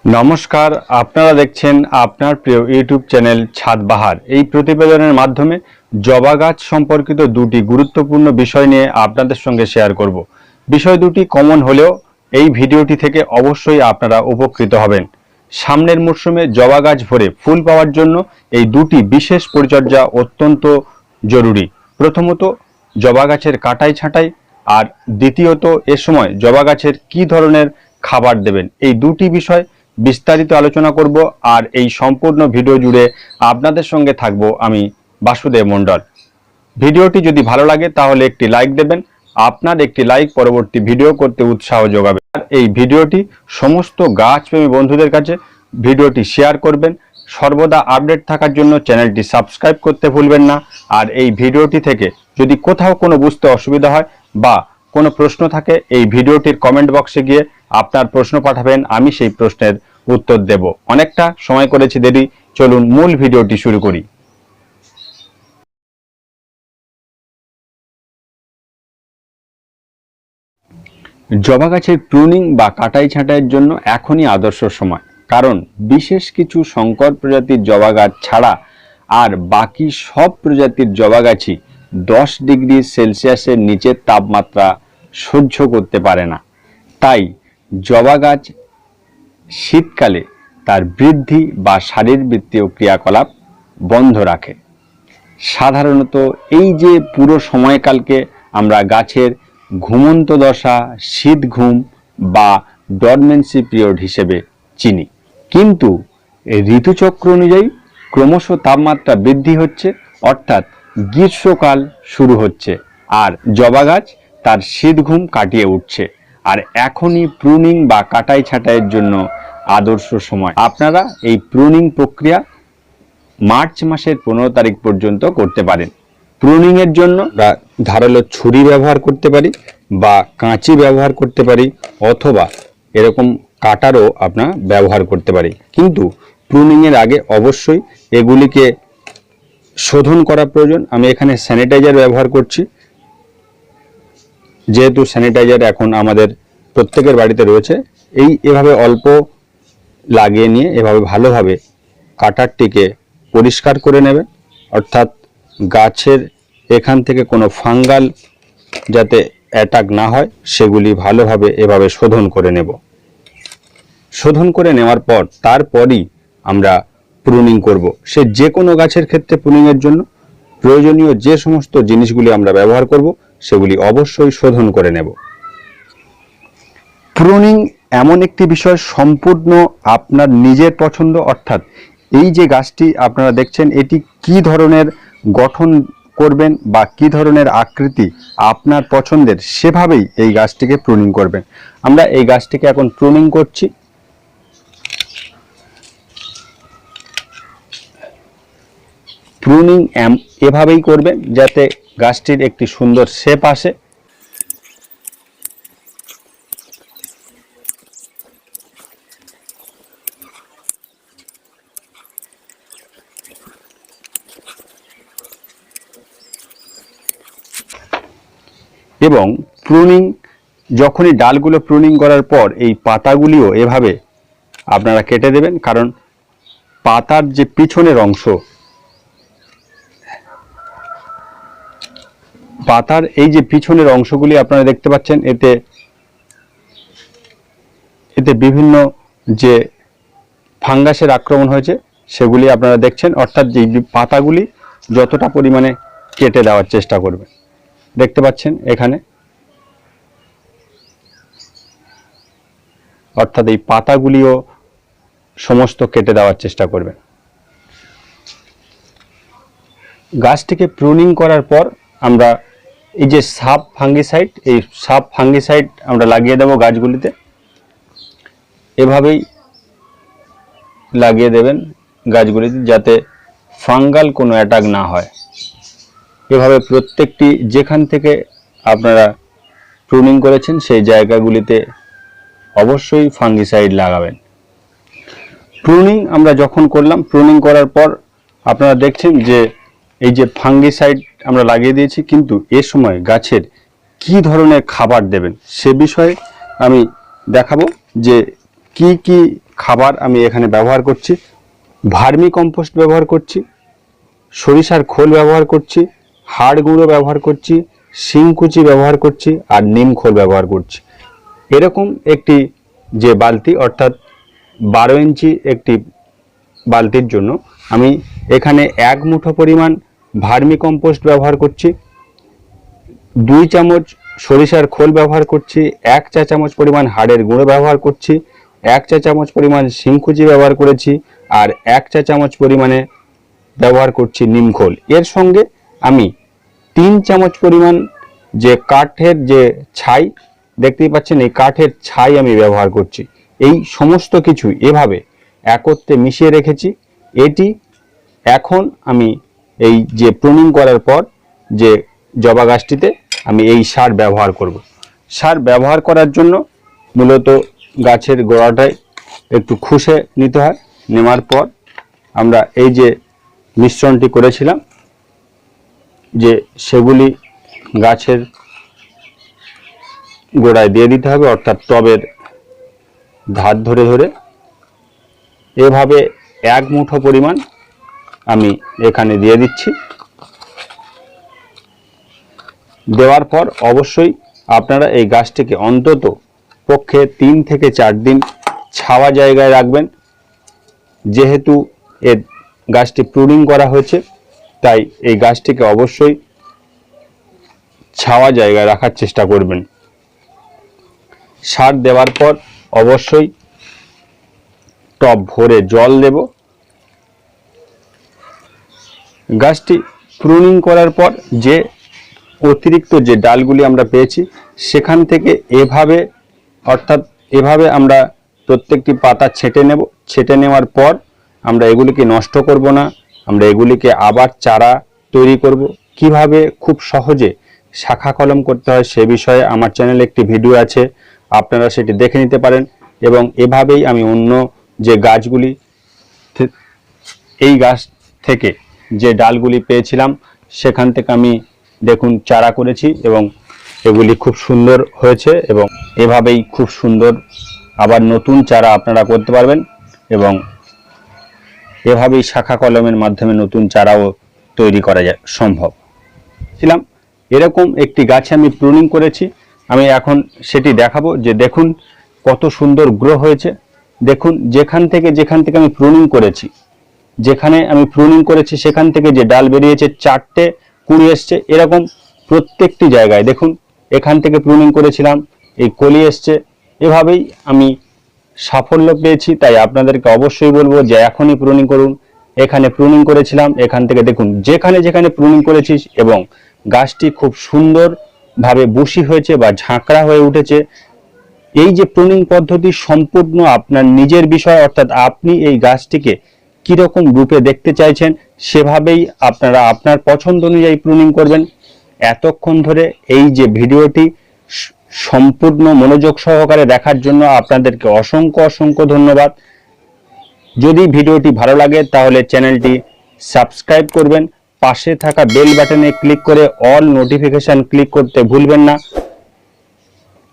নমস্কার, আপনারা দেখছেন আপনার প্রিয় ইউটিউব চ্যানেল ছাদবাহার। এই প্রতিবেদনের মাধ্যমে জবা গাছ সম্পর্কিত দুটি গুরুত্বপূর্ণ বিষয় নিয়ে আপনাদের সঙ্গে শেয়ার করব। বিষয় দুটি কমন হলেও এই ভিডিওটি থেকে অবশ্যই আপনারা উপকৃত হবেন। সামনের মরশুমে জবা গাছ ভরে ফুল পাওয়ার জন্য এই দুটি বিশেষ পরিচর্যা অত্যন্ত জরুরি। প্রথমত জবা গাছের কাটাই ছাঁটাই, আর দ্বিতীয়ত এ সময় জবা গাছের কী ধরনের খাবার দেবেন। এই দুটি বিষয় বিস্তারিত আলোচনা করব, আর এই সম্পূর্ণ ভিডিও জুড়ে আপনাদের সঙ্গে থাকব আমি বাসুদেব মণ্ডল। ভিডিওটি যদি ভালো লাগে তাহলে একটি লাইক দেবেন। আপনার একটি লাইক পরবর্তী ভিডিও করতে উৎসাহ যোগাবে। আর এই ভিডিওটি সমস্ত গাছপ্রেমী বন্ধুদের কাছে ভিডিওটি শেয়ার করবেন। সর্বদা আপডেট থাকার জন্য চ্যানেলটি সাবস্ক্রাইব করতে ভুলবেন না। আর এই ভিডিওটি থেকে যদি কোথাও কোনো বুঝতে অসুবিধা হয় বা কোনো প্রশ্ন থাকে, এই ভিডিওটির কমেন্ট বক্সে গিয়ে আপনার প্রশ্ন পাঠাবেন, আমি সেই প্রশ্নের উত্তর দেব। অনেকটা সময় করেছি দেরি, চলুন মূল ভিডিওটি শুরু করি। জবা গাছের প্রুনিং বা কাটাই ছাঁটাইয়ের জন্য এখনই আদর্শ সময়, কারণ বিশেষ কিছু সংকর প্রজাতির জবা গাছ ছাড়া আর বাকি সব প্রজাতির জবা গাছই 10 ডিগ্রি সেলসিয়াসের নিচের তাপমাত্রা সহ্য করতে পারে না। তাই জবা গাছ শীতকালে তার বৃদ্ধি বা শারীরবৃত্তীয় ক্রিয়াকলাপ বন্ধ রাখে। সাধারণত এই যে পুরো সময়কালকে আমরা গাছের ঘুমন্ত দশা, শীত ঘুম বা ডরমেন্সি পিরিয়ড হিসেবে চিনি, কিন্তু ঋতুচক্র অনুযায়ী ক্রমশ তাপমাত্রা বৃদ্ধি হচ্ছে, অর্থাৎ গ্রীষ্মকাল শুরু হচ্ছে আর জবা গাছ তার শীত ঘুম কাটিয়ে উঠছে। আর এখনই প্রুনিং বা কাটাই ছাঁটাইয়ের জন্য আদর্শ সময়। আপনারা এই প্রুনিং প্রক্রিয়া মার্চ মাসের 15 তারিখ পর্যন্ত করতে পারেন। প্রুনিং এর জন্য ধারালো ছুরি ব্যবহার করতে পারি বা কাঁচি ব্যবহার করতে পারি, অথবা এরকম কাটারও আপনারা ব্যবহার করতে পারি। কিন্তু প্রুনিং এর আগে অবশ্যই এগুলিকে শোধন করা প্রয়োজন। আমি এখানে স্যানিটাইজার ব্যবহার করছি, যেহেতু স্যানিটাইজার এখন আমাদের প্রত্যেকের বাড়িতে রয়েছে। এভাবে অল্প লাগিয়ে নিয়ে এভাবে ভালোভাবে কাটারটিকে পরিষ্কার করে নেবেন, অর্থাৎ গাছের এখান থেকে কোনো ফাঙ্গাল যাতে অ্যাটাক না হয় সেগুলি ভালোভাবে এভাবে শোধন করে নেব। শোধন করে নেওয়ার পর তারপরই আমরা প্রুনিং করব। সে যে কোনো গাছের ক্ষেত্রে প্রুনিংয়ের জন্য প্রয়োজনীয় যে সমস্ত জিনিসগুলি আমরা ব্যবহার করব সেগুলি অবশ্যই শোধন করে নেব। প্রুনিং এমন একটি বিষয় সম্পূর্ণ আপনার নিজের পছন্দ, অর্থাৎ এই যে গাছটি আপনারা দেখছেন এটি কি ধরনের গঠন করবেন বা কি ধরনের আকৃতি আপনার পছন্দের, সেভাবেই এই গাছটিকে প্রুনিং করবেন। আমরা এই গাছটিকে এখন প্রুনিং করছি। প্রুনিং এভাবেই করবেন যাতে গাছটির একটি সুন্দর শেপ আসে। এবং প্রুনিং যখনই ডালগুলো প্রুনিং করার পর এই পাতাগুলিও এভাবে আপনারা কেটে দেবেন, কারণ পাতার যে পিছনের অংশ, পাতার এই যে পিছনের অংশগুলি আপনারা দেখতে পাচ্ছেন, এতে বিভিন্ন যে ফাঙ্গাসের আক্রমণ হয়েছে সেগুলি আপনারা দেখছেন, অর্থাৎ যে পাতাগুলি যতটা পরিমাণে কেটে দেওয়ার চেষ্টা করবেন। দেখতে পাচ্ছেন এখানে, অর্থাৎ এই পাতাগুলিও সমস্ত কেটে দেওয়ার চেষ্টা করবেন। গাছটিকে প্রুনিং করার পর আমরা এই যে সাব ফাঙ্গিসাইড, এই সাব ফাঙ্গিসাইড আমরা লাগিয়ে দেব গাছগুলিতে। এভাবেই লাগিয়ে দেবেন গাছগুলিতে যাতে ফাঙ্গাল কোনো অ্যাটাক না হয়। এভাবে প্রত্যেকটি যেখান থেকে আপনারা প্রুনিং করেছেন সেই জায়গাগুলিতে অবশ্যই ফাঙ্গিসাইড লাগাবেন। প্রুনিং আমরা যখন করলাম, প্রুনিং করার পর আপনারা দেখছেন যে এই যে ফাঙ্গিসাইড আমরা লাগিয়ে দিয়েছি, কিন্তু এ সময় গাছের কি ধরনের খাবার দেবেন সে বিষয়ে আমি দেখাবো যে কি কি খাবার আমি এখানে ব্যবহার করছি, ভার্মি কম্পোস্ট ব্যবহার করছি, সরিষার খোল ব্যবহার করছি, হাড় গুঁড়ো ব্যবহার করছি, শিংকুচি ব্যবহার করছি আর নিম খোল ব্যবহার করছি। এরকম একটি যে বালতি অর্থাৎ 12 ইঞ্চি একটি বালতির জন্য আমি এখানে 1 মুঠো পরিমাণ ভার্মি কম্পোস্ট ব্যবহার করছি, 2 চামচ সরিষার খোল ব্যবহার করছি, 1 চা চামচ পরিমাণ হাড়ের গুঁড়ো ব্যবহার করছি, 1 চা চামচ পরিমাণ শিংকুচি ব্যবহার করেছি আর 1 চা চামচ পরিমাণে ব্যবহার করছি নিম খোল। এর সঙ্গে আমি 3 চামচ পরিমাণ যে কাঠের যে ছাই দেখতেই পাচ্ছেন, এই কাঠের ছাই আমি ব্যবহার করছি। এই সমস্ত কিছু এভাবে একত্রে মিশিয়ে রেখেছি। এটি এখন আমি এই যে প্রুনিং করার পর যে জবা গাছটিতে আমি এই সার ব্যবহার করব। সার ব্যবহার করার জন্য মূলত গাছের গোড়াটায় একটু খুশে নিতে হয়। নেওয়ার পর আমরা এই যে মিশ্রণটি করেছিলাম যে সেগুলি গাছের গোড়ায় দিয়ে দিতে হবে, অর্থাৎ টবের ধার ধরে ধরে এভাবে 1 মুঠো পরিমাণ আমি এখানে দিয়ে দিচ্ছি। দেওয়ার পর অবশ্যই আপনারা এই গাছটিকে অন্তত পক্ষে 3 থেকে 4 দিন ছাওয়া জায়গায় রাখবেন। যেহেতু এর গাছটি প্রুনিং করা হয়েছে তাই এই গাছটিকে অবশ্যই ছাওয়া জায়গায় রাখার চেষ্টা করবেন। সার দেওয়ার পর অবশ্যই টব ভরে জল দেব। গাছটি প্রুনিং করার পর যে অতিরিক্ত যে ডালগুলি আমরা পেয়েছি সেখান থেকে এভাবে অর্থাৎ এভাবে আমরা প্রত্যেকটি পাতা ছেঁটে নেব। ছেঁটে নেওয়ার পর আমরা এগুলিকে নষ্ট করব না, আমরা এগুলিকে আবার চারা তৈরি করব। কিভাবে খুব সহজে শাখা কলম করতে হয় সে বিষয়ে আমার চ্যানেলে একটি ভিডিও আছে, আপনারা সেটি দেখে নিতে পারেন। এবং এভাবেই আমি অন্য যে গাছগুলি এই গাছ থেকে যে ডালগুলি পেয়েছিলাম সেখান থেকে আমি দেখুন চারা করেছি এবং এগুলি খুব সুন্দর হয়েছে এবং এভাবেই খুব সুন্দর আবার নতুন চারা আপনারা করতে পারবেন এবং এভাবেই শাখা কলমের মাধ্যমে নতুন চারাও তৈরি করা যায় সম্ভব। ছিলাম এরকম একটি গাছে আমি প্রুনিং করেছি, আমি এখন সেটি দেখাবো যে দেখুন কত সুন্দর গ্রো হয়েছে। দেখুন যেখান থেকে আমি প্রুনিং করেছি, যেখানে আমি প্রুনিং করেছি সেখান থেকে যে ডাল বেরিয়েছে 4টে কুড়ি এসছে। এরকম প্রত্যেকটি জায়গায় দেখুন এখান থেকে প্রুনিং করেছিলাম, এই কলি এসছে। এভাবেই আমি সাফল্য পেয়েছি। তাই আপনাদেরকে অবশ্যই বলবো যে এখনই প্রুনিং করুন। এখানে প্রুনিং করেছিলাম, এখান থেকে দেখুন যেখানে প্রুনিং করেছি এবং গাছটি খুব সুন্দরভাবে বুশি হয়েছে বা ঝাঁকড়া হয়ে উঠেছে। এই যে প্রুনিং পদ্ধতি সম্পূর্ণ আপনার নিজের বিষয়, অর্থাৎ আপনি এই গাছটিকে কিরকম রূপে দেখতে চাইছেন সেভাবেই আপনারা আপনার পছন্দ অনুযায়ী প্রুনিং করবেন। এতক্ষণ ধরে এই যে ভিডিওটি সম্পূর্ণ মনোযোগ সহকারে দেখার জন্য আপনাদেরকে অসংখ্য ধন্যবাদ। যদি ভিডিওটি ভালো লাগে তাহলে চ্যানেলটি সাবস্ক্রাইব করবেন, পাশে থাকা বেল বাটনে ক্লিক করে অল নোটিফিকেশন ক্লিক করতে ভুলবেন না।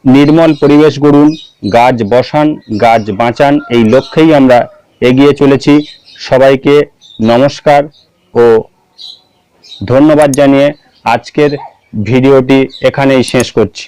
নির্মল পরিবেশ গড়ুন, গাছ বসান, গাছ বাঁচান, এই লক্ষ্যেই আমরা এগিয়ে চলেছি। সবাইকে নমস্কার ও ধন্যবাদ জানিয়ে আজকের ভিডিওটি এখানেই শেষ করছি।